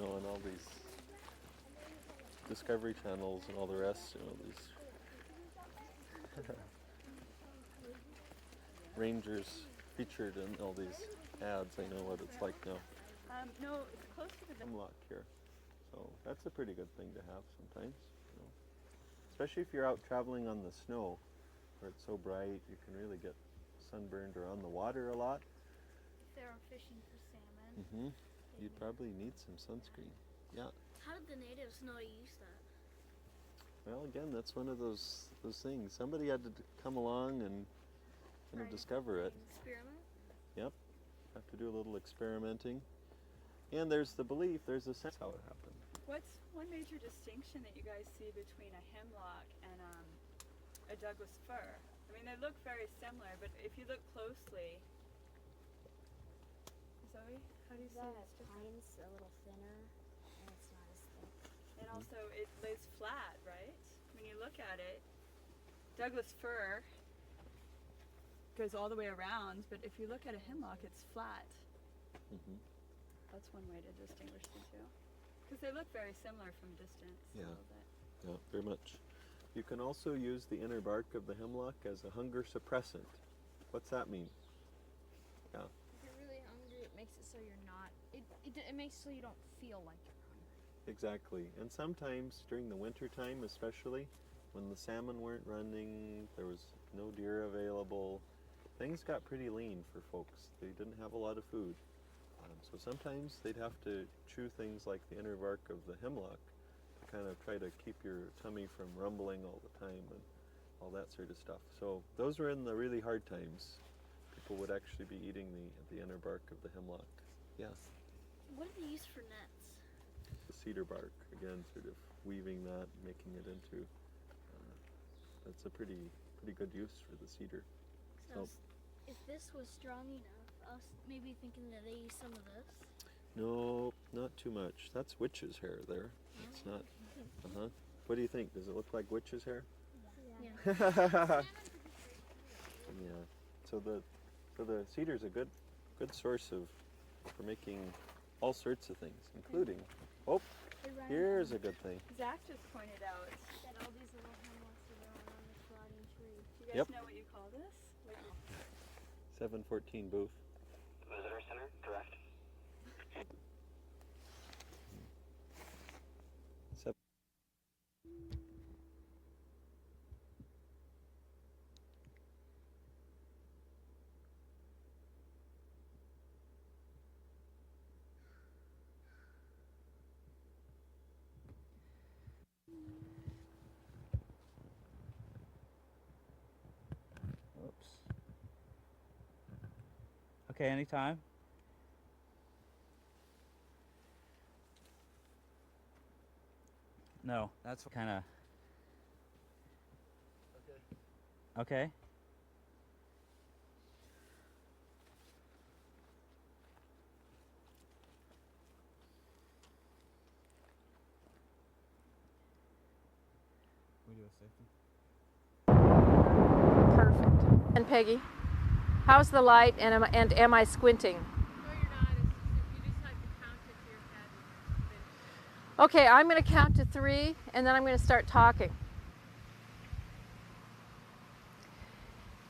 know, and all these Discovery channels and all the rest, you know, these rangers featured in all these ads. I know what it's like now. No, it's closer to the Hemlock here. So that's a pretty good thing to have sometimes, you know. Especially if you're out traveling on the snow where it's so bright, you can really get sunburned or on the water a lot. If they're fishing for salmon. Mm-hmm. You'd probably need some sunscreen. Yeah. How did the natives know to use that? Well, again, that's one of those things. Somebody had to come along and kind of discover it. Experiment? Yep. Have to do a little experimenting. And there's the belief, there's a sense how it happened. What's one major distinction that you guys see between a hemlock and a Douglas fir? I mean, they look very similar, but if you look closely, Zoe, how do you see this difference? Pine's a little thinner, and it's not as thick. And also, it lays flat, right? When you look at it, Douglas fir goes all the way around, but if you look at a hemlock, it's flat. Mm-hmm. That's one way to distinguish the two. Because they look very similar from distance. Yeah. A little bit. Yeah, very much. You can also use the inner bark of the hemlock as a hunger suppressant. What's that mean? Yeah. If you're really hungry, it makes it so you're not. It makes it so you don't feel like you're hungry. Exactly. And sometimes during the winter time, especially when the salmon weren't running, there was no deer available, things got pretty lean for folks. They didn't have a lot of food. So sometimes they'd have to chew things like the inner bark of the hemlock to kind of try to keep your tummy from rumbling all the time and all that sort of stuff. So those were in the really hard times. People would actually be eating the inner bark of the hemlock. Yeah. What do they use for nets? The cedar bark, again, sort of weaving that, making it into, that's a pretty good use for the cedar. So if this was strong enough, I was maybe thinking that they use some of this. No, not too much. That's witch's hair there. It's not. What do you think? Does it look like witch's hair? Yeah. Yeah. So the cedar's a good source for making all sorts of things, including here's a good thing. Zach just pointed out. That all these little hemlocks are growing on this rotting tree. Do you guys Yep. know what you call this? 714 booth. Visitor center, direct. Whoops. Okay, anytime. No, that's kind of. Okay. We do a safety. Perfect. And Peggy, how's the light and am I squinting? No, you're not. It's just, you just have to count it to your head. Okay, I'm going to count to 3 and then I'm going to start talking.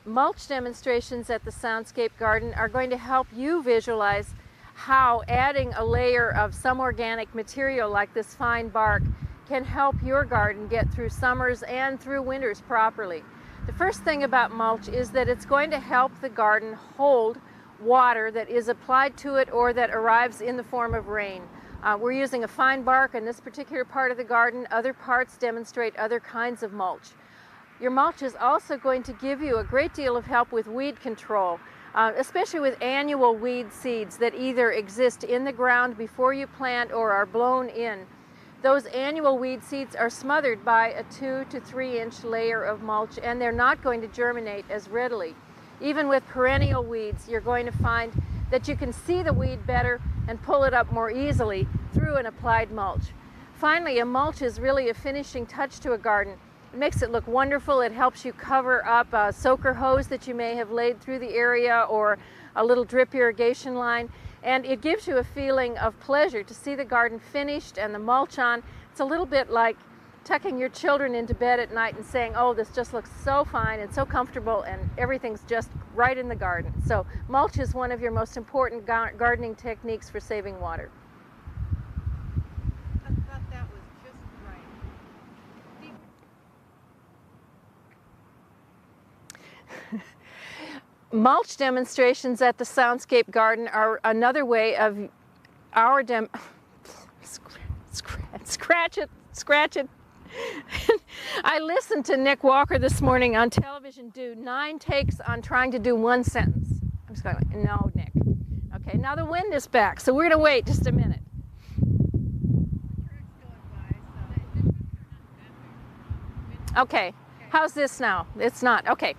Mulch demonstrations at the Soundscape Garden are going to help you visualize how adding a layer of some organic material like this fine bark can help your garden get through summers and through winters properly. The first thing about mulch is that it's going to help the garden hold water that is applied to it or that arrives in the form of rain. We're using a fine bark in this particular part of the garden. Other parts demonstrate other kinds of mulch. Your mulch is also going to give you a great deal of help with weed control, especially with annual weed seeds that either exist in the ground before you plant or are blown in. Those annual weed seeds are smothered by a 2 to 3 inch layer of mulch, and they're not going to germinate as readily. Even with perennial weeds, you're going to find that you can see the weed better and pull it up more easily through an applied mulch. Finally, a mulch is really a finishing touch to a garden. It makes it look wonderful. It helps you cover up a soaker hose that you may have laid through the area or a little drip irrigation line. And it gives you a feeling of pleasure to see the garden finished and the mulch on. It's a little bit like tucking your children into bed at night and saying, oh, this just looks so fine and so comfortable and everything's just right in the garden. So mulch is one of your most important gardening techniques for saving water. I thought that was just right. Mulch demonstrations at the Soundscape Garden are another way of our scratch it. I listened to Nick Walker this morning on television do 9 takes on trying to do 1 sentence. I'm just going, no, Nick. Okay, now the wind is back, so we're going to wait just a minute. Okay, how's this now? It's not. Okay,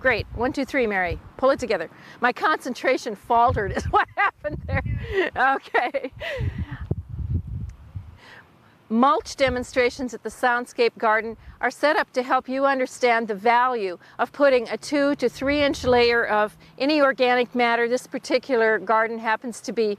great. 1, 2, 3, Mary. Pull it together. My concentration faltered is what happened there. Okay. Mulch demonstrations at the Soundscape Garden are set up to help you understand the value of putting a 2 to 3 inch layer of any organic matter. This particular garden happens to be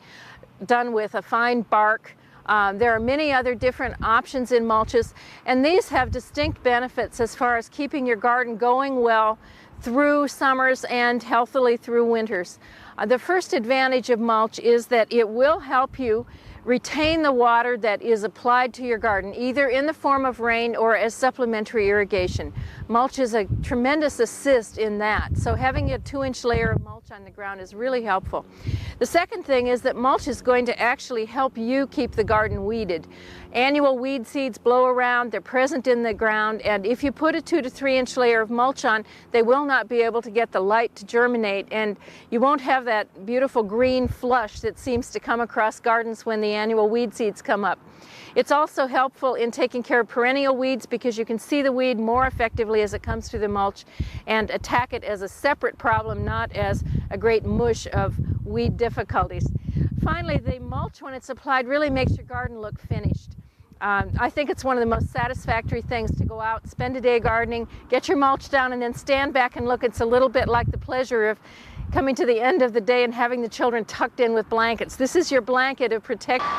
done with a fine bark. There are many other different options in mulches, and these have distinct benefits as far as keeping your garden going well through summers and healthily through winters. The first advantage of mulch is that it will help you retain the water that is applied to your garden, either in the form of rain or as supplementary irrigation. Mulch is a tremendous assist in that, so having a 2 inch layer of mulch on the ground is really helpful. The second thing is that mulch is going to actually help you keep the garden weeded. Annual weed seeds blow around, they're present in the ground, and if you put a 2 to 3 inch layer of mulch on, they will not be able to get the light to germinate, and you won't have that beautiful green flush that seems to come across gardens when the annual weed seeds come up. It's also helpful in taking care of perennial weeds because you can see the weed more effectively as it comes through the mulch and attack it as a separate problem, not as a great mush of weed difficulties. Finally, the mulch, when it's applied, really makes your garden look finished. I think it's one of the most satisfactory things to go out, spend a day gardening, get your mulch down, and then stand back and look. It's a little bit like the pleasure of coming to the end of the day and having the children tucked in with blankets. This is your blanket of protection.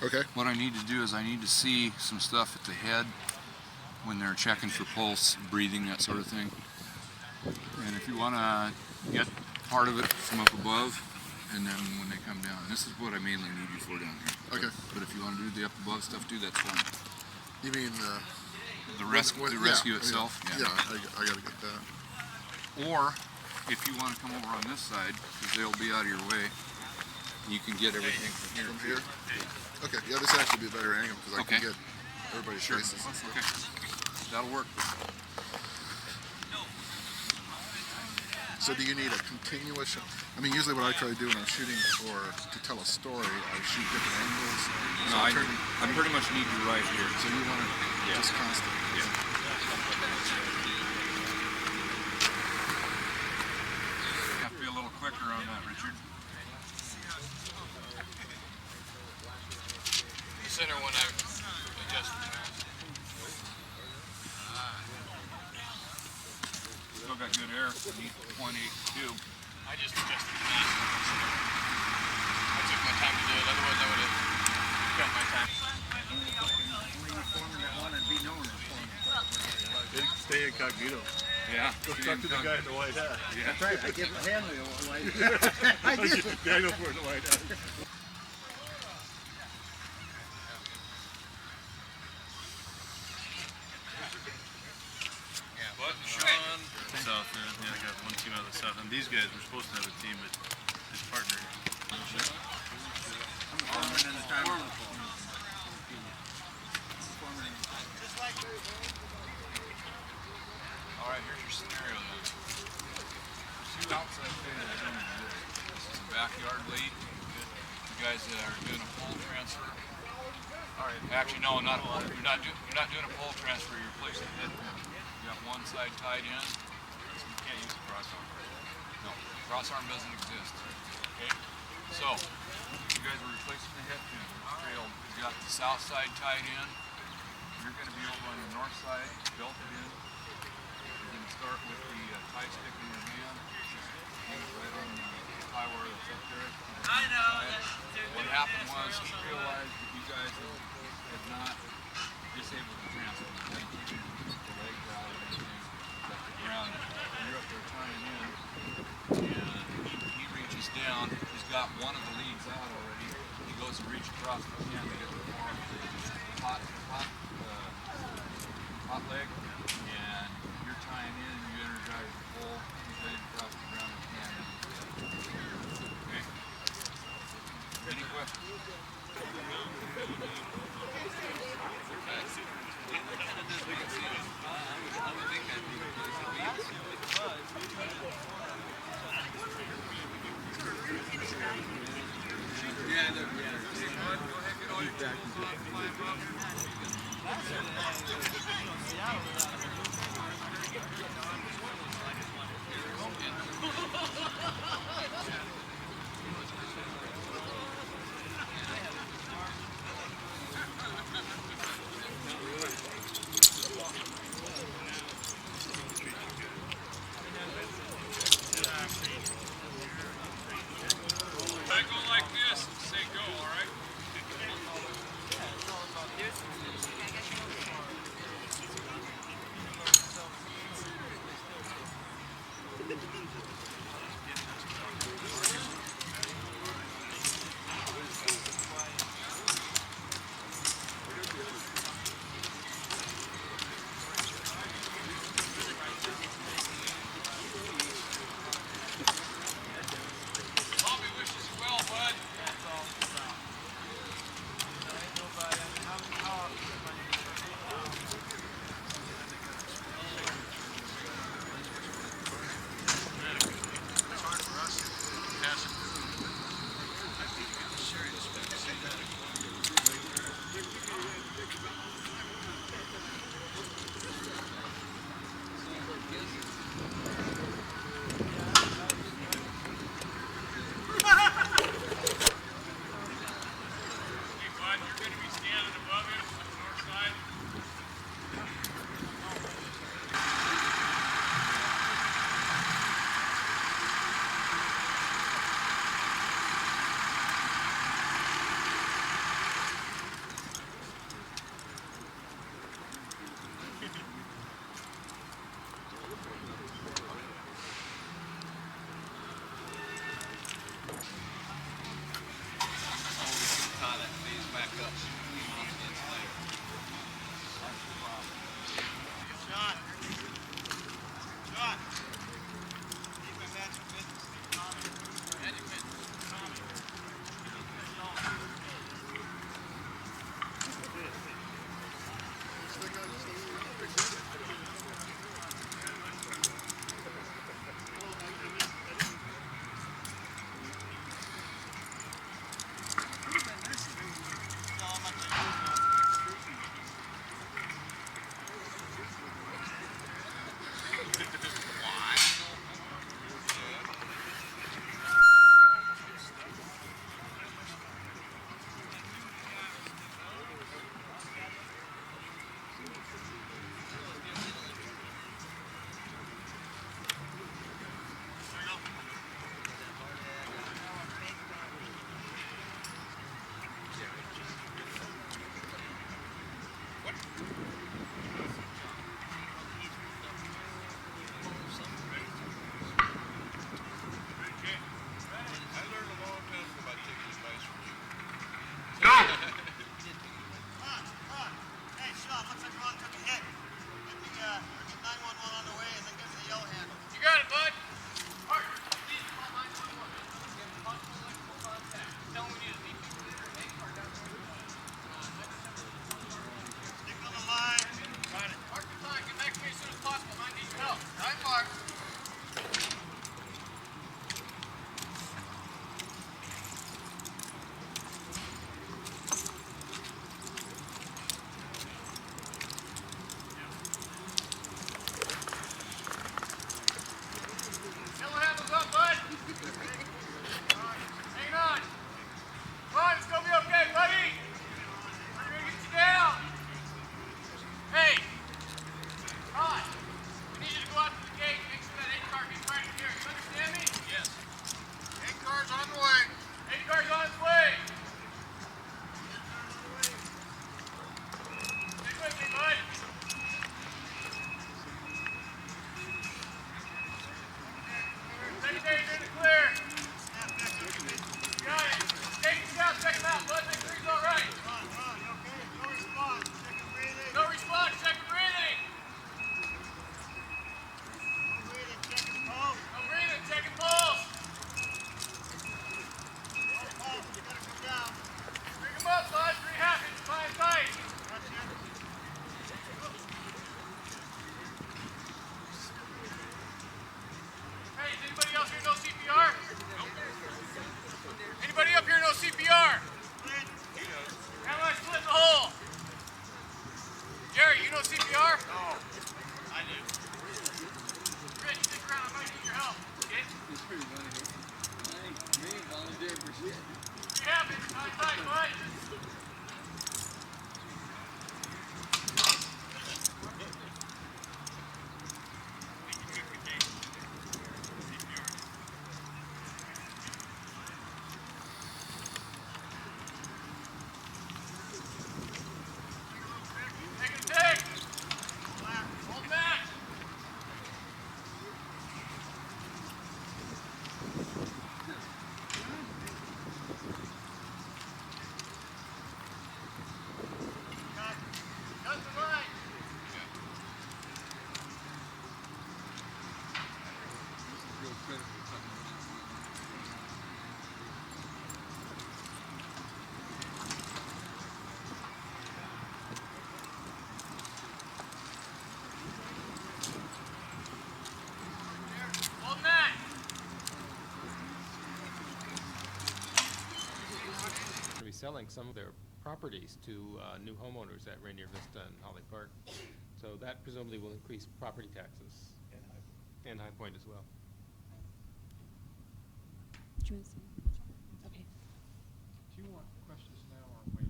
Okay. What I need to do is I need to see some stuff at the head when they're checking for pulse, breathing, that sort of thing. And if you want to get part of it from up above, and then when they come down, this is what I mainly need you for down here. Okay. But if you want to do the up above stuff too, that's fine. You mean The rescue yeah, itself? Yeah, I gotta get that. Or, if you want to come over on this side, because they'll be out of your way, you can get everything from here. From here? Okay, yeah, this actually be a better angle because I Okay. can get everybody's Sure. faces. Okay. That'll work. So do you need a continuous, I mean, usually what I try to do when I'm shooting or to tell a story, I shoot different angles. No, I pretty much need you right here. So you want to just constant. Yeah. Have to be a little quicker on that, Richard. The center one I adjusted. Still got good air. Need 0.82. I just adjusted the mask. I took my time to do it, otherwise I would have got my time. Stay incognito. Yeah. Go talk to the guy in the white hat. Yeah. That's right, I give a hand me a white. I know for the white hat. Sean. South end. Yeah, I got one team out of the south end. These guys were supposed to have a team, but his partner. All right, here's your scenario then. Two outside faders don't exist. This is a backyard lead. You guys that are doing a pole transfer. All right. Actually, no, not a pole. You're not doing a pole transfer. You're placing a head pin. You got one side tied in. So you can't use the crossarm. No, crossarm doesn't exist. Okay. So you guys are replacing the head pin. Trail. You got the south side tied in. You're going to be over on the north side, belted in. You're going to start with the tie stick in your hand. Hang it right on the tie wire that's up there. I know. What happened was he realized that you guys had not disabled the transfer. You hadn't taken the legs out or anything. Left the ground. You're up there tying in. And he reaches down. He's got one of the leads out already. He goes to reach across the hand to get the hot leg, and you're tying in, you energize the pole, he's ready to cross the ground and hand in. Okay? Any questions? I go like this, say go, all right? Bobby wishes you well, bud. selling some of their properties to new homeowners at Rainier Vista and Holly Park. So that presumably will increase property taxes and High Point as well. Do you want to say? Okay. Do you want questions now or wait?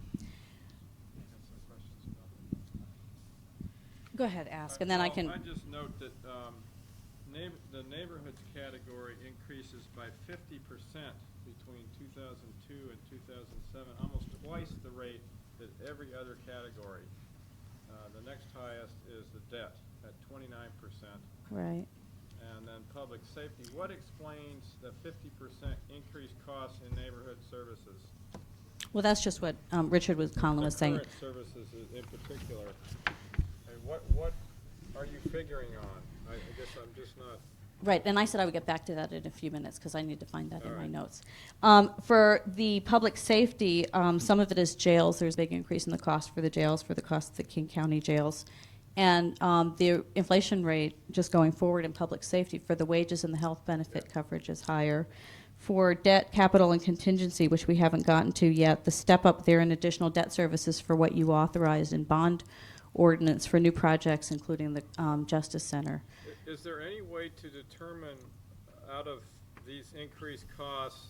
Got some questions about it. Go ahead, ask, and then I can. I just note that the neighborhoods category increases by 50% between 2002 and 2007, almost twice the rate that every other category. The next highest is the debt at 29%. Right. And then public safety. What explains the 50% increased costs in neighborhood services? Well, that's just what Richard Conlon was saying. Current services in particular. And what are you figuring on? I guess I'm just not. Right, and I said I would get back to that in a few minutes because I need to find that in my right. notes. For the public safety, some of it is jails. There's a big increase in the cost for the jails, for the cost of the King County jails. And the inflation rate just going forward in public safety for the wages and the health benefit coverage is higher. For debt, capital, and contingency, which we haven't gotten to yet, the step up there in additional debt services for what you authorized in bond ordinance for new projects, including the Justice Center. Is there any way to determine out of these increased costs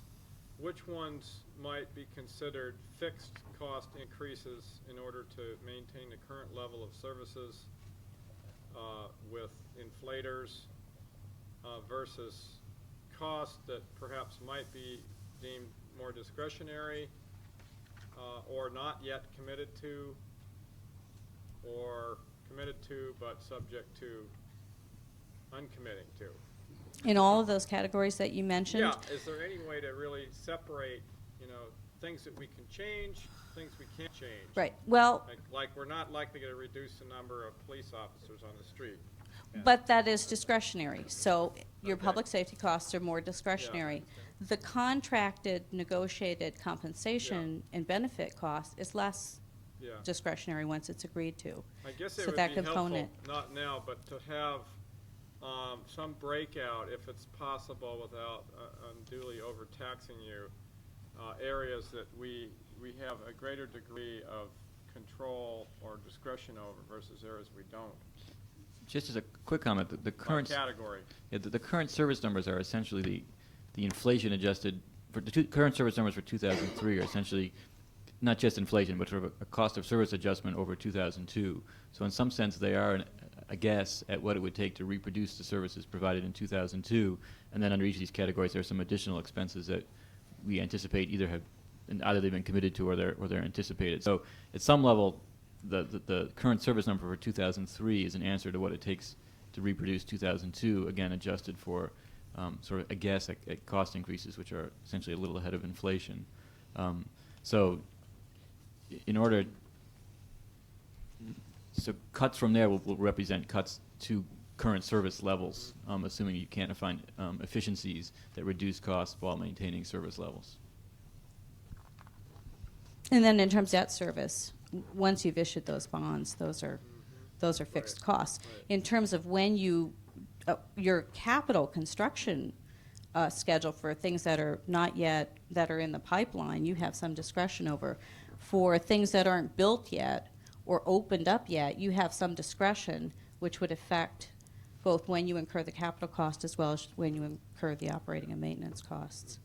which ones might be considered fixed cost increases in order to maintain the current level of services with inflators versus costs that perhaps might be deemed more discretionary or not yet committed to, or committed to but subject to uncommitting to? In all of those categories that you mentioned? Yeah, is there any way to really separate, things that we can change, things we can't change? Right, well. Like we're not likely to reduce the number of police officers on the street. But that is discretionary, so your public safety costs are more discretionary. The contracted, negotiated compensation and benefit cost is less discretionary once it's agreed to. I guess it So would that be component. helpful, not now, but to have some breakout, if it's possible, without unduly overtaxing you, areas that we have a greater degree of control or discretion over versus areas we don't. Just as a quick comment, the current category. Yeah, the current service numbers are essentially the inflation adjusted. For the current service numbers for 2003 are essentially not just inflation, but sort of a cost of service adjustment over 2002. So in some sense, they are a guess at what it would take to reproduce the services provided in 2002, and then under each of these categories, there are some additional expenses that we anticipate either they've been committed to or they're anticipated. So at some level, the current service number for 2003 is an answer to what it takes to reproduce 2002, again adjusted for sort of a guess at cost increases, which are essentially a little ahead of inflation. So cuts from there will represent cuts to current service levels, assuming you can't find efficiencies that reduce costs while maintaining service levels. And then in terms of debt service, once you've issued those bonds, those are fixed costs. In terms of when your capital construction schedule for things that are not yet, that are in the pipeline, you have some discretion over. For things that aren't built yet or opened up yet, you have some discretion, which would affect both when you incur the capital cost as well as when you incur the operating and maintenance costs.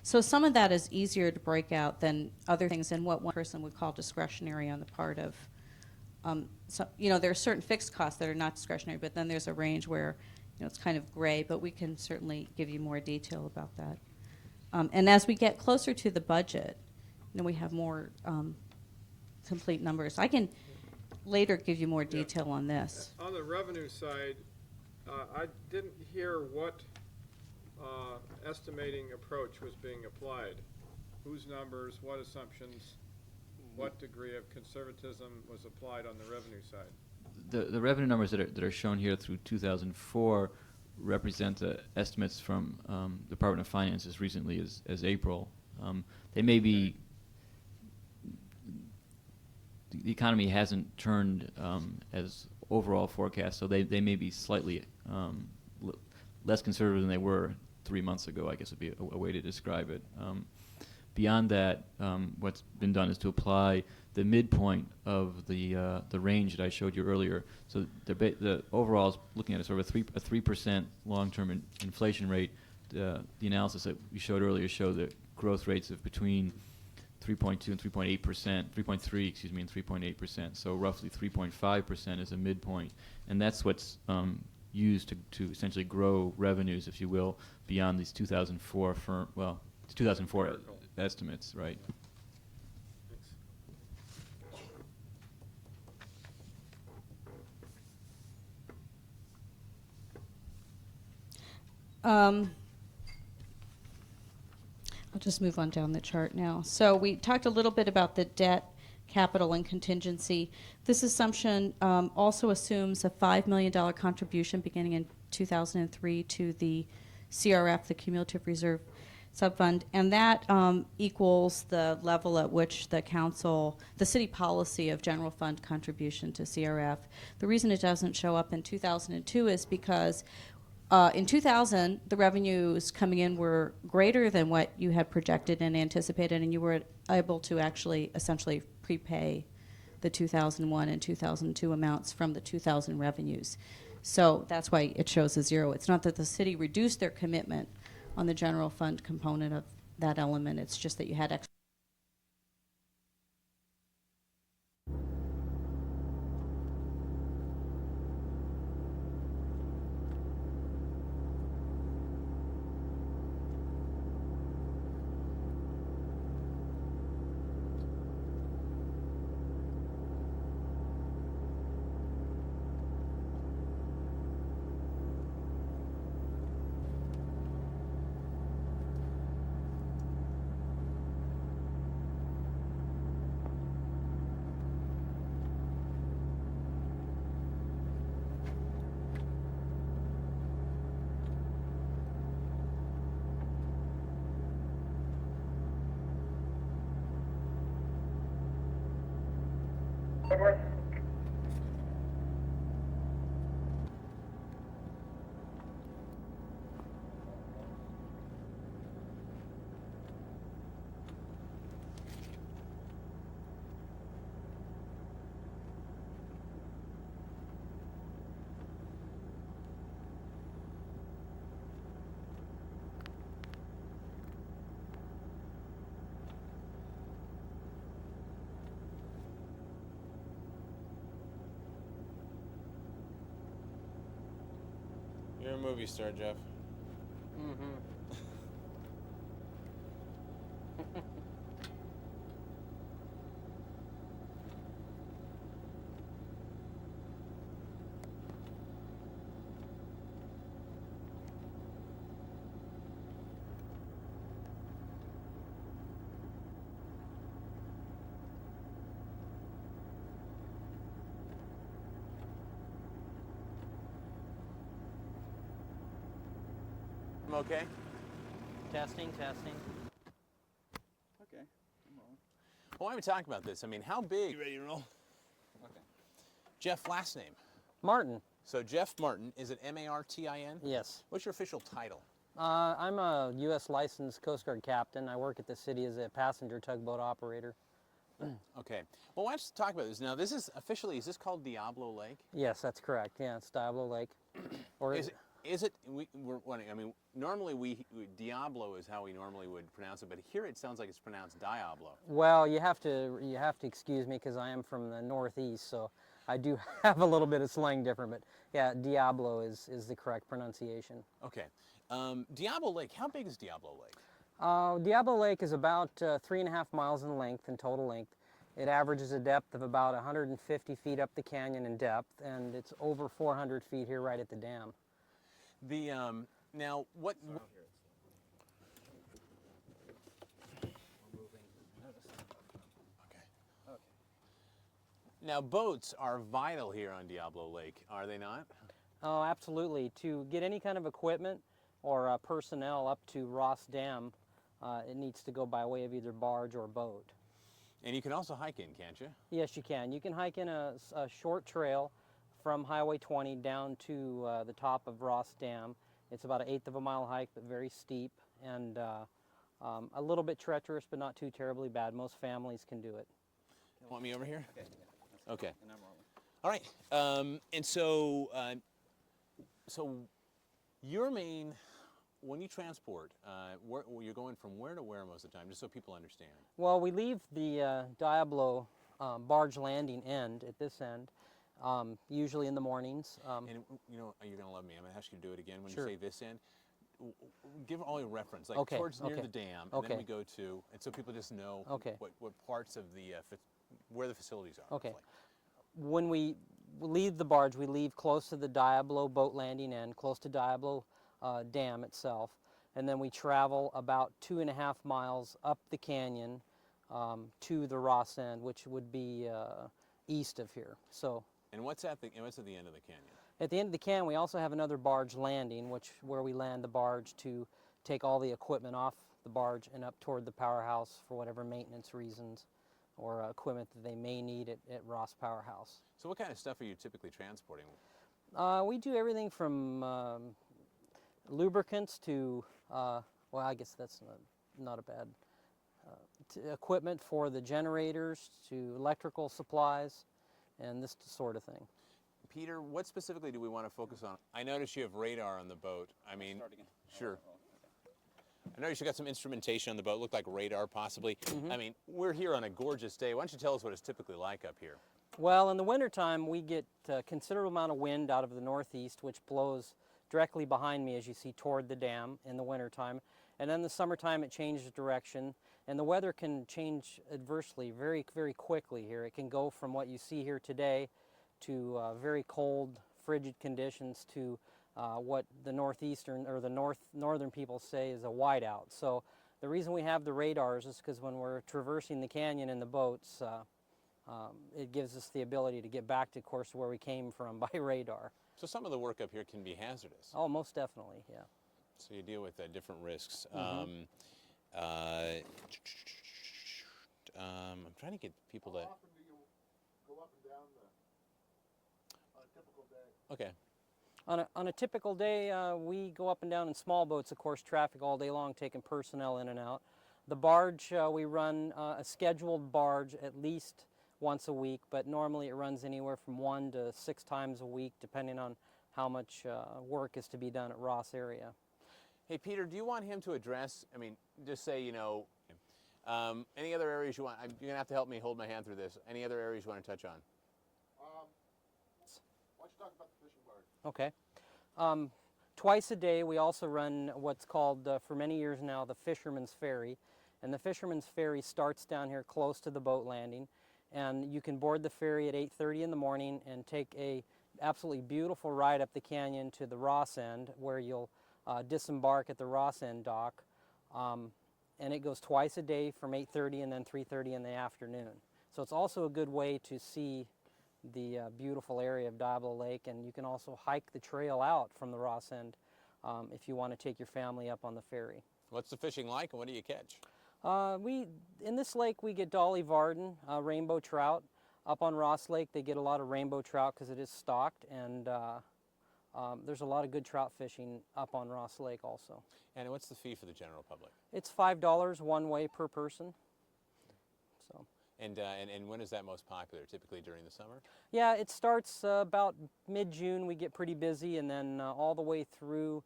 So some of that is easier to break out than other things and what one person would call discretionary on the part of, there are certain fixed costs that are not discretionary, but then there's a range where, it's kind of gray, but we can certainly give you more detail about that. And as we get closer to the budget, we have more complete numbers. I can later give you more detail on this. On the revenue side, I didn't hear what estimating approach was being applied. Whose numbers, what assumptions, what degree of conservatism was applied on the revenue side? The revenue numbers that are shown here through 2004 represent the estimates from the Department of Finance as recently as April. They may be, the economy hasn't turned as overall forecast, so they may be slightly less conservative than they were 3 months ago, I guess would be a way to describe it. beyond that, what's been done is to apply the midpoint of the range that I showed you earlier. So the overall is looking at a sort of a 3% long-term inflation rate. The analysis that we showed earlier showed that growth rates of between 3.2 and 3.8%, 3.3, excuse me, and 3.8%. So roughly 3.5% is a midpoint, and that's what's used to essentially grow revenues, if you will, beyond these 2004 estimates, right? I'll just move on down the chart now. So we talked a little bit about the debt, capital, and contingency. This assumption also assumes a $5 million contribution beginning in 2003 to the CRF, the Cumulative Reserve Subfund, and that equals the level at which the city policy of general fund contribution to CRF. The reason it doesn't show up in 2002 is because in 2000, the revenues coming in were greater than what you had projected and anticipated, and you were able to actually essentially prepay the 2001 and 2002 amounts from the 2000 revenues. So that's why it shows a zero. It's not that the city reduced their commitment on the general fund component of that element. It's just that you had extra. You're a movie star, Jeff. Mm-hmm. I'm okay. Testing. Okay. Well, why don't we talk about this? I mean, how big? You ready to roll? Okay. Jeff, last name? Martin. So Jeff Martin, is it M-A-R-T-I-N? Yes. What's your official title? I'm a U.S. licensed Coast Guard captain. I work at the city as a passenger tugboat operator. Okay. Well, why don't you talk about this? Now, this is officially, is this called Diablo Lake? Yes, that's correct. Yeah, it's Diablo Lake. Or Is it? We're wondering. I mean, normally Diablo is how we normally would pronounce it, but here it sounds like it's pronounced Diablo. Well, you have to excuse me because I am from the Northeast, so I do have a little bit of slang different. But yeah, Diablo is the correct pronunciation. Okay. Diablo Lake. How big is Diablo Lake? Diablo Lake is about 3.5 miles in length, in total length. It averages a depth of about 150 feet up the canyon in depth, and it's over 400 feet here right at the dam. The now what? Okay. Now boats are vital here on Diablo Lake, are they not? Oh, absolutely. To get any kind of equipment or personnel up to Ross Dam, it needs to go by way of either barge or boat. And you can also hike in, can't you? Yes, you can. You can hike in a short trail from Highway 20 down to the top of Ross Dam. It's about 1/8 of a mile hike, but very steep. And A little bit treacherous, but not too terribly bad. Most families can do it. Want me over here? Okay. Okay. And I'm rolling. All right. And so, so your main, when you transport, you're going from where to where most of the time, just so people understand? Well, we leave the Diablo barge landing end at this end, usually in the mornings. And you know, you're going to love me. I'm going to ask you to do it again when Sure. you say this end. Give all your reference, like Okay, towards near okay. the dam, and Okay. then we go to, and so people just know Okay. what parts of the, where the facilities are. Okay. roughly. When we leave the barge, we leave close to the Diablo boat landing end, close to Diablo Dam itself, and then we travel about 2.5 miles up the canyon to the Ross End, which would be east of here. So And what's at the end of the canyon? at the end of the canyon, we also have another barge landing, where we land the barge to take all the equipment off the barge and up toward the powerhouse for whatever maintenance reasons or equipment that they may need at Ross Powerhouse. So what kind of stuff are you typically transporting? We do everything from lubricants to, well, I guess that's not a bad, equipment for the generators to electrical supplies and this sort of thing. Peter, what specifically do we want to focus on? I notice you have radar on the boat. I mean, sure. I notice you got some instrumentation on the boat. Looked like radar, possibly. Mm-hmm. I mean, we're here on a gorgeous day. Why don't you tell us what it's typically like up here? Well, in the wintertime, we get a considerable amount of wind out of the northeast, which blows directly behind me, as you see, toward the dam in the wintertime. And then the summertime, it changes direction, and the weather can change adversely very, very quickly here. It can go from what you see here today to very cold, frigid conditions to what the northeastern or the northern people say is a whiteout. So the reason we have the radars is because when we're traversing the canyon in the boats, it gives us the ability to get back to, of course, where we came from by radar. So some of the work up here can be hazardous. Oh, most definitely, yeah. So you deal with different risks. Mhm. I'm trying to get people to. How often do you go up and down on a typical day? Okay. On a typical day, we go up and down in small boats, of course, traffic all day long, taking personnel in and out. The barge, we run a scheduled barge at least once a week, but normally it runs anywhere from 1 to 6 times a week, depending on how much work is to be done at Ross area. Hey, Peter, do you want him to address, I mean, just say, you know, any other areas you want? You're going to have to help me hold my hand through this. Any other areas you want to touch on? Why don't you talk about the fishing barge? Okay. Twice a day, we also run what's called, for many years now, the Fisherman's Ferry. And the Fisherman's Ferry starts down here close to the boat landing. And you can board the ferry at 8:30 in the morning and take a absolutely beautiful ride up the canyon to the Ross End, where you'll disembark at the Ross End dock. And it goes twice a day from 8:30 and then 3:30 in the afternoon. So it's also a good way to see the beautiful area of Diablo Lake, and you can also hike the trail out from the Ross End if you want to take your family up on the ferry. What's the fishing like, and what do you catch? In this lake we get Dolly Varden, rainbow trout. Up on Ross Lake they get a lot of rainbow trout because it is stocked, and there's a lot of good trout fishing up on Ross Lake also. And what's the fee for the general public? It's $5 one way per person. So. And when is that most popular? Typically during the summer? Yeah, it starts about mid-June. We get pretty busy, and then all the way through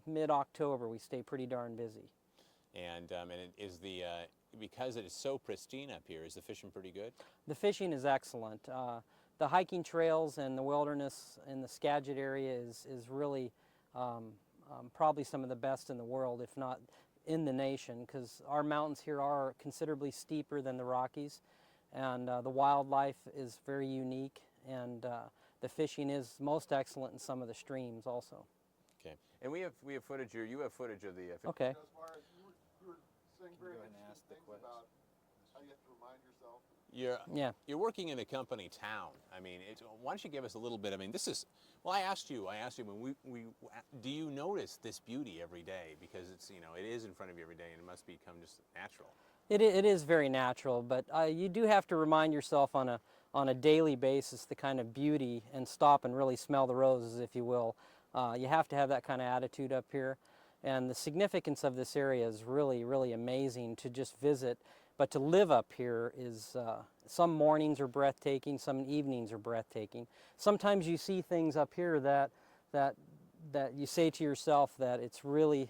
mid-October we stay pretty darn busy. And it is because it is so pristine up here, is the fishing pretty good? The fishing is excellent. The hiking trails and the wilderness in the Skagit area is really probably some of the best in the world, if not in the nation, because our mountains here are considerably steeper than the Rockies, and the wildlife is very unique, and the fishing is most excellent in some of the streams also. Okay, and we have footage here. You have footage of the. Okay. As far as you were saying very interesting things about how you have to remind yourself. You're working in a company town. I mean, why don't you give us a little bit? I mean, this is. Well, I asked you when do you notice this beauty every day? Because it's it is in front of you every day, and it must become just natural. It is very natural, but you do have to remind yourself on a daily basis the kind of beauty, and stop and really smell the roses, if you will. You have to have that kind of attitude up here. And the significance of this area is really, really amazing to just visit. But to live up here is, some mornings are breathtaking, some evenings are breathtaking. Sometimes you see things up here that you say to yourself that it's really,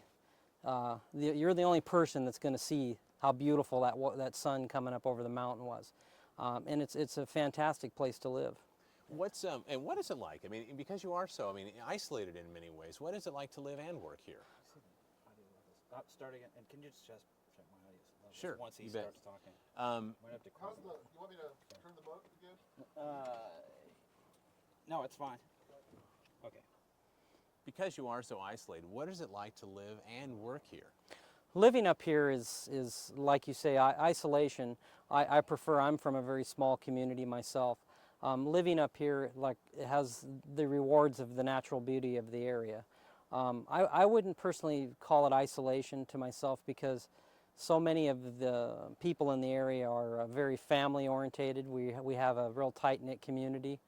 you're the only person that's going to see how beautiful that sun coming up over the mountain was. And it's a fantastic place to live. What's and what is it like? I mean, because you are so, I mean, isolated in many ways. What is it like to live and work here? Starting, and can you just check my audio? Sure, Once he you bet. starts talking. How's the, you want me to turn the boat again? No, it's fine. Okay. Because you are so isolated, what is it like to live and work here? Living up here is like you say, isolation. I prefer, I'm from a very small community myself. Living up here, like, it has the rewards of the natural beauty of the area. I wouldn't personally call it isolation to myself because so many of the people in the area are very family orientated. We have a real tight-knit community.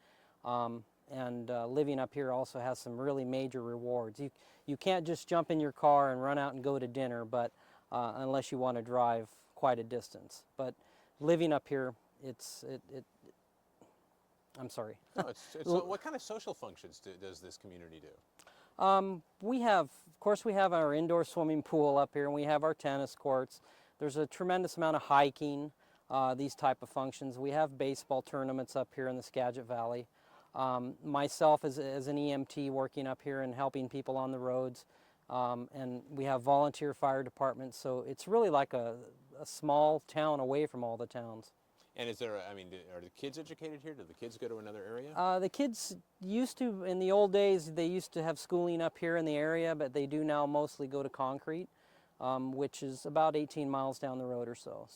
And living up here also has some really major rewards. You can't just jump in your car and run out and go to dinner, but unless you want to drive quite a distance. But living up here, I'm sorry. No, what kind of social functions does this community do? We have, of course, we have our indoor swimming pool up here, and we have our tennis courts. There's a tremendous amount of hiking, these type of functions. We have baseball tournaments up here in the Skagit Valley. Myself as an EMT working up here and helping people on the roads, and we have volunteer fire departments, so it's really like a small town away from all the towns. And is there, I mean, are the kids educated here? Do the kids go to another area? The kids used to, in the old days, they used to have schooling up here in the area, but they do now mostly go to Concrete, which is about 18 miles down the road or so.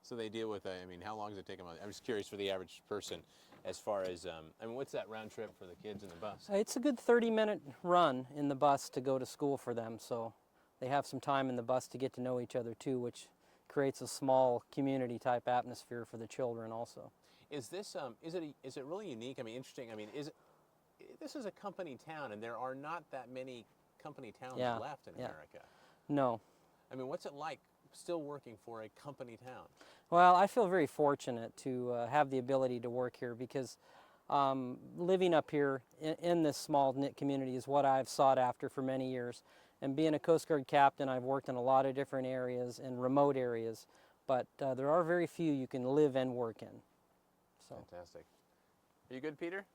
So they deal with, I mean, how long does it take them? I'm just curious for the average person as far as, I mean, what's that round trip for the kids in the bus? It's a good 30-minute run in the bus to go to school for them, so they have some time in the bus to get to know each other too, which creates a small community type atmosphere for the children also. Is this, is it really unique? I mean, interesting, I mean, this is a company town and there are not that many company towns left in America. No. I mean, what's it like still working for a company town? Well, I feel very fortunate to have the ability to work here because living up here in this small knit community is what I've sought after for many years. And being a Coast Guard captain, I've worked in a lot of different areas and remote areas, but there are very few you can live and work in. So. Fantastic. Are you good, Peter?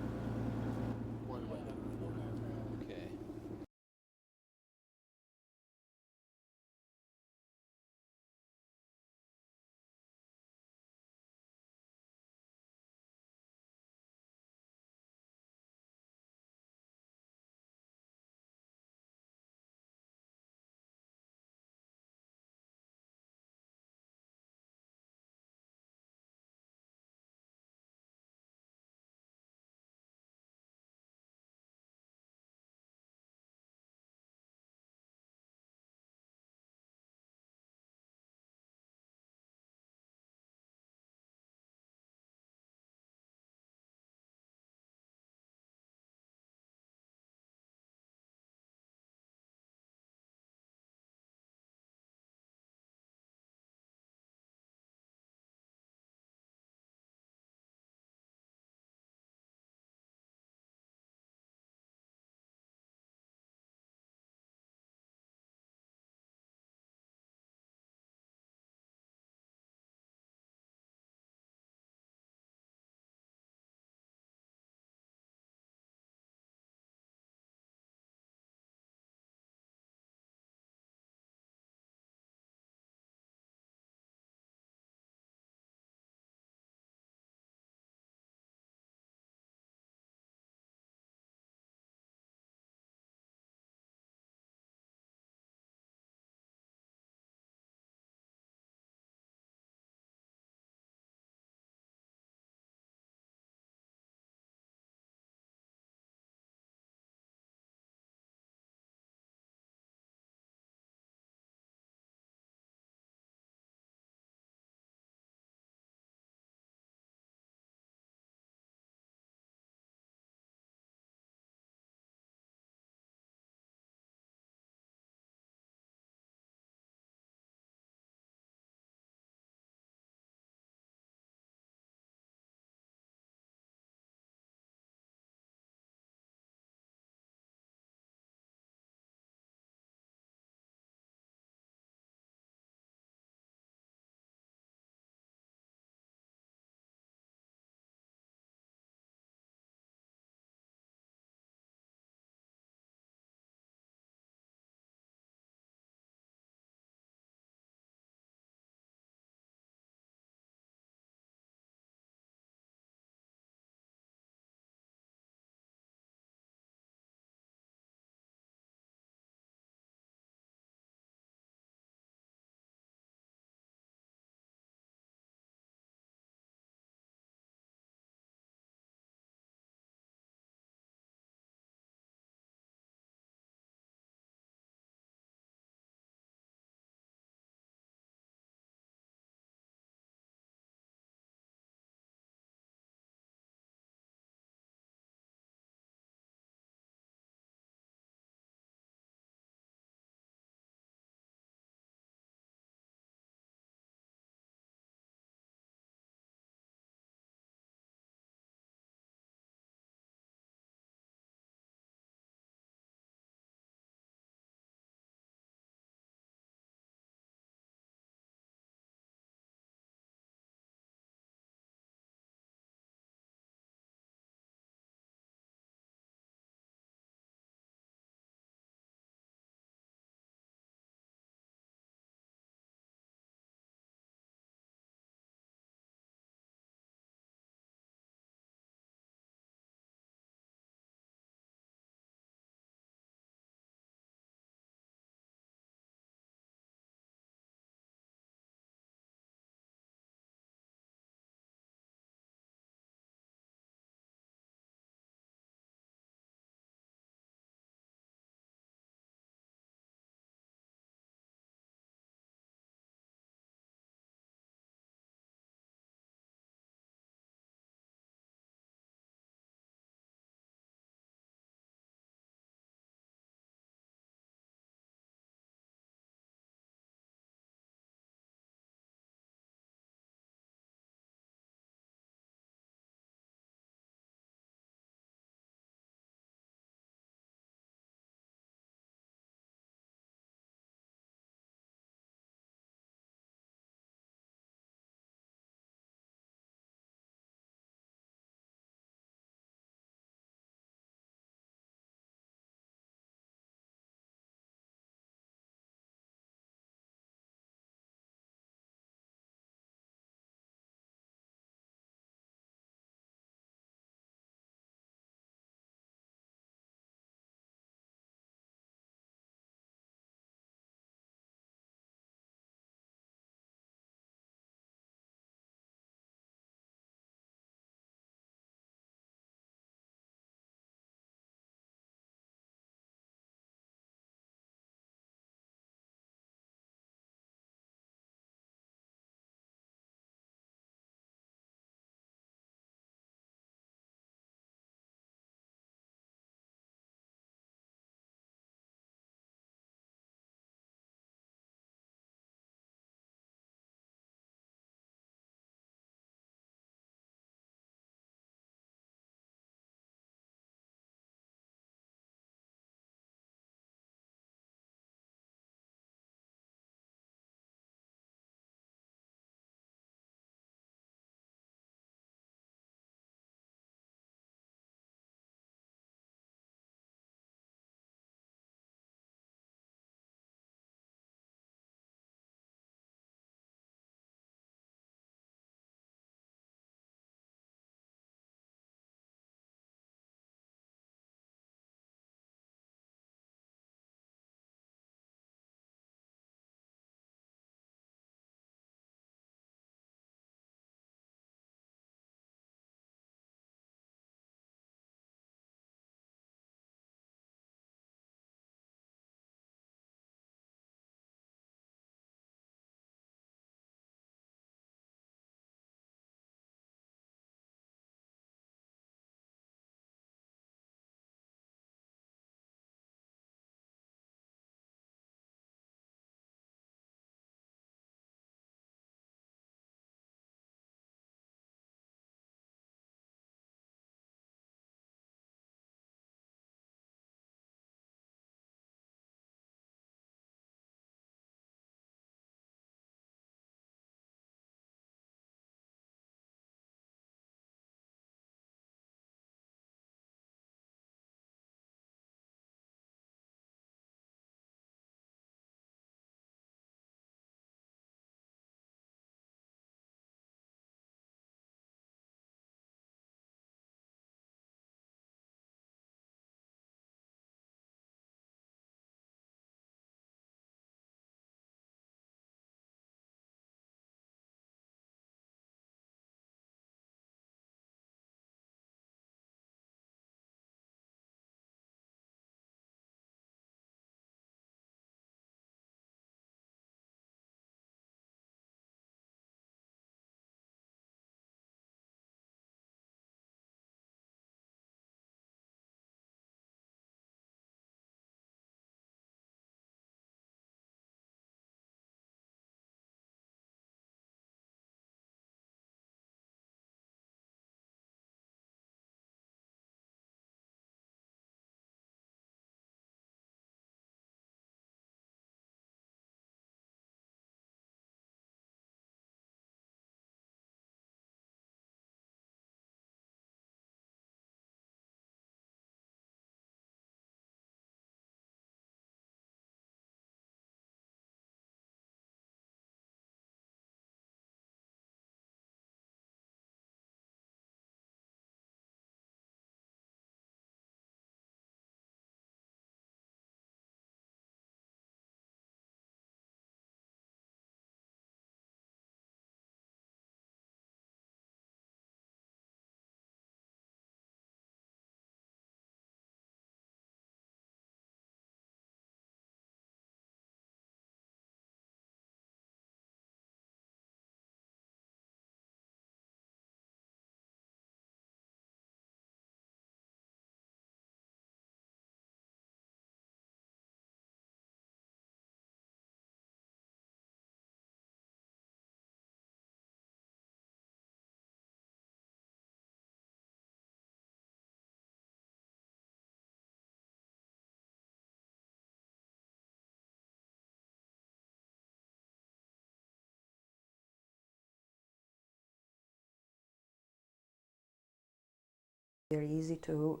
very easy to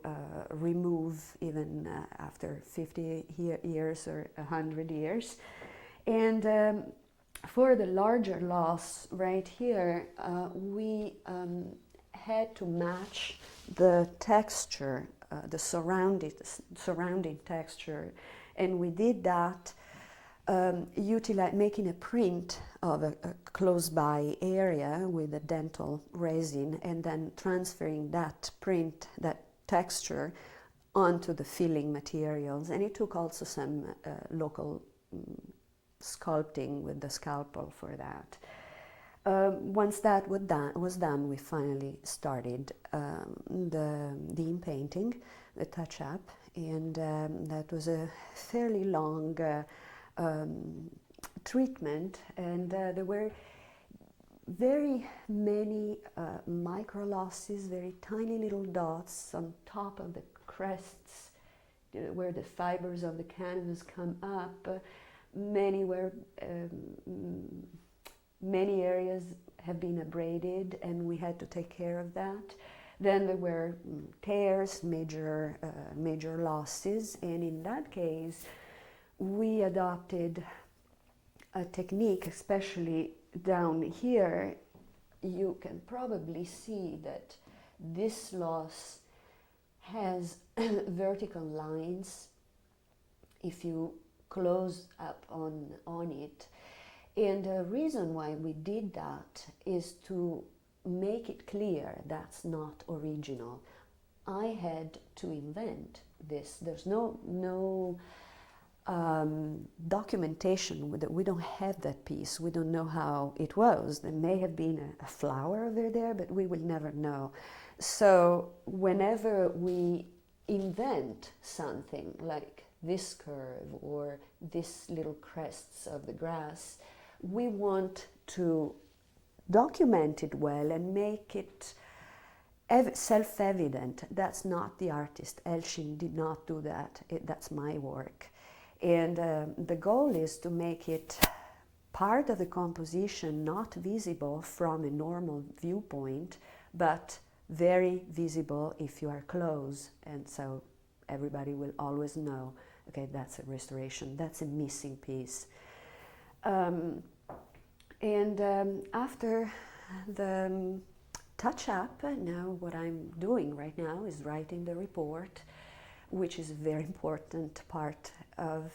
remove even after 50 years or 100 years. And for the larger loss right here, we had to match the texture, the surrounding texture, and we did that making a print of a close-by area with a dental resin, and then transferring that print, that texture, onto the filling materials. And it took also some local sculpting with the scalpel for that. Once that was done, we finally started the inpainting, the touch-up, and that was a fairly long treatment, and there were very many micro losses, very tiny little dots on top of the crests where the fibers of the canvas come up. Many areas have been abraded, and we had to take care of that. Then there were tears, major losses, and in that case we adopted a technique, especially down here. You can probably see that this loss has vertical lines if you close up on it. And the reason why we did that is to make it clear that's not original. I had to invent this. There's no documentation. We don't have that piece. We don't know how it was. There may have been a flower over there, but we will never know. So whenever we invent something like this curve or this little crests of the grass, we want to document it well and make it self-evident. That's not the artist. Elchin did not do that. That's my work. And the goal is to make it part of the composition, not visible from a normal viewpoint, but very visible if you are close. And so everybody will always know, okay, that's a restoration, that's a missing piece. After the touch-up, now what I'm doing right now is writing the report, which is a very important part of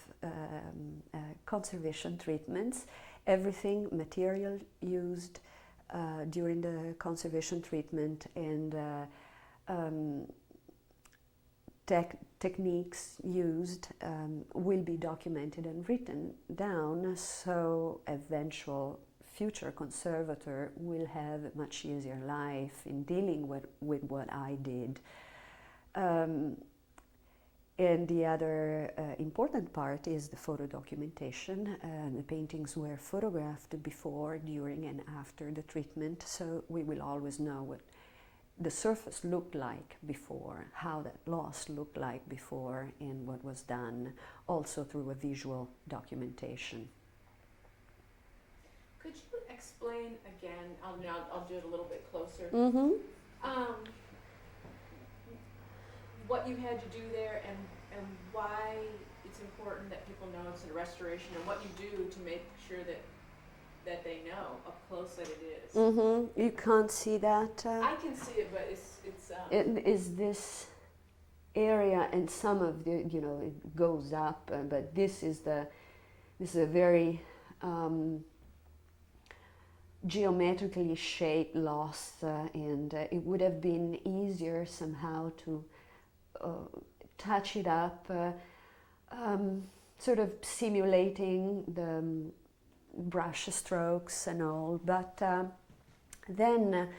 conservation treatments. Everything, material used during the conservation treatment, and techniques used will be documented and written down, so eventual future conservator will have a much easier life in dealing with what I did. And the other important part is the photo documentation. The paintings were photographed before, during, and after the treatment, so we will always know what the surface looked like before, how that loss looked like before, and what was done, also through a visual documentation. Could you explain again, I'll do it a little bit closer, what you had to do there and why it's important that people know it's a restoration, and what you do to make sure that they know up close that it is. You can't see that? I can see it, but it's it is this area, and some of the, it goes up, but this is a very geometrically shaped loss, and it would have been easier somehow to touch it up, sort of simulating the brush strokes and all, but then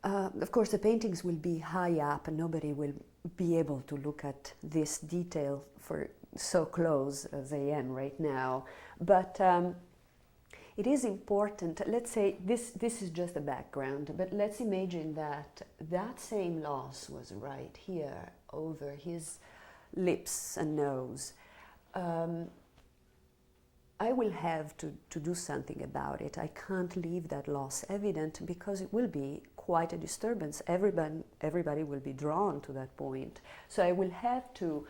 of course the paintings will be high up and nobody will be able to look at this detail for so close as I am right now, but it is important. Let's say this is just a background, but let's imagine that same loss was right here over his lips and nose. I will have to do something about it. I can't leave that loss evident because it will be quite a disturbance. Everybody will be drawn to that point. So I will have to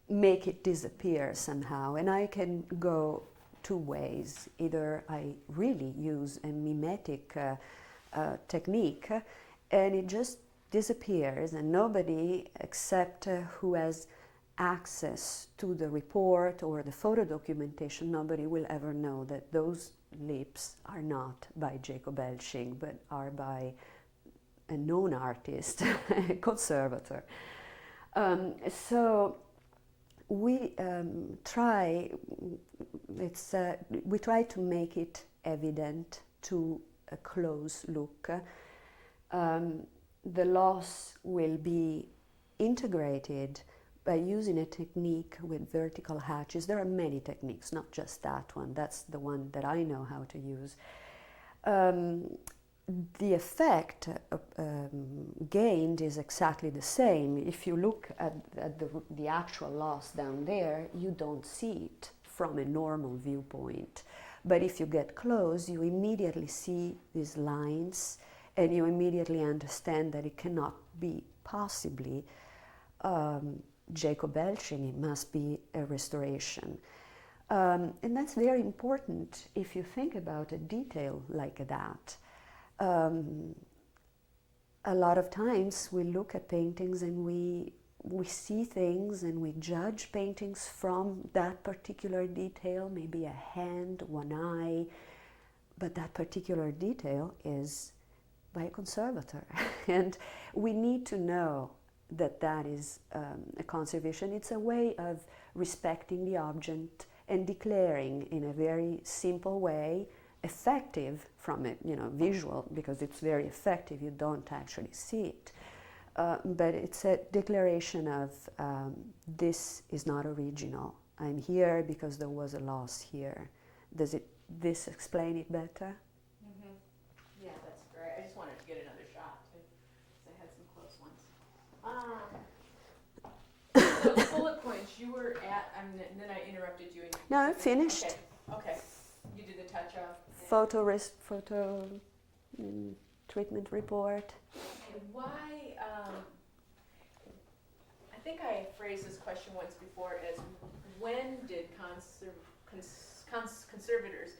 make it disappear somehow. And I can go two ways. Either I really use a mimetic technique and it just disappears, and nobody except who has access to the report or the photo documentation, nobody will ever know that those lips are not by Jacob Elching, but are by a known artist, a conservator. So we try to make it evident to a close look. The loss will be integrated by using a technique with vertical hatches. There are many techniques, not just that one. That's the one that I know how to use. The effect gained is exactly the same. If you look at the actual loss down there, you don't see it from a normal viewpoint. But if you get close, you immediately see these lines, and you immediately understand that it cannot be possibly Jacob Elching. It must be a restoration. And that's very important if you think about a detail like that. A lot of times we look at paintings and we see things and we judge paintings from that particular detail, maybe a hand, one eye, but that particular detail is by a conservator. And we need to know that that is a conservation. It's a way of respecting the object and declaring in a very simple way, effective from a visual, because it's very effective, you don't actually see it. But it's a declaration of this is not original. I'm here because there was a loss here. Does this explain it better? Mm-hmm. Yeah, that's great. I just wanted to get another shot too, because I had some close ones. So the bullet points you were at, and then I interrupted you. And No, I'm finished. Okay. You did the touch up. Photo treatment report. And why? I think I phrased this question once before as when did conservators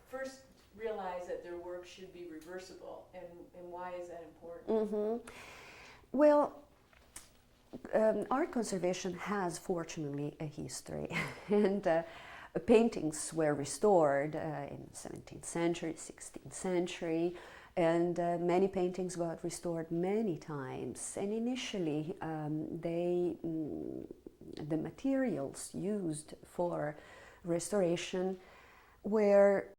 first realize that their work should be reversible, and why is that important? Mm-hmm. Well, art conservation has fortunately a history, and paintings were restored in the 17th century, 16th century, and many paintings got restored many times. And initially, the materials used for restoration were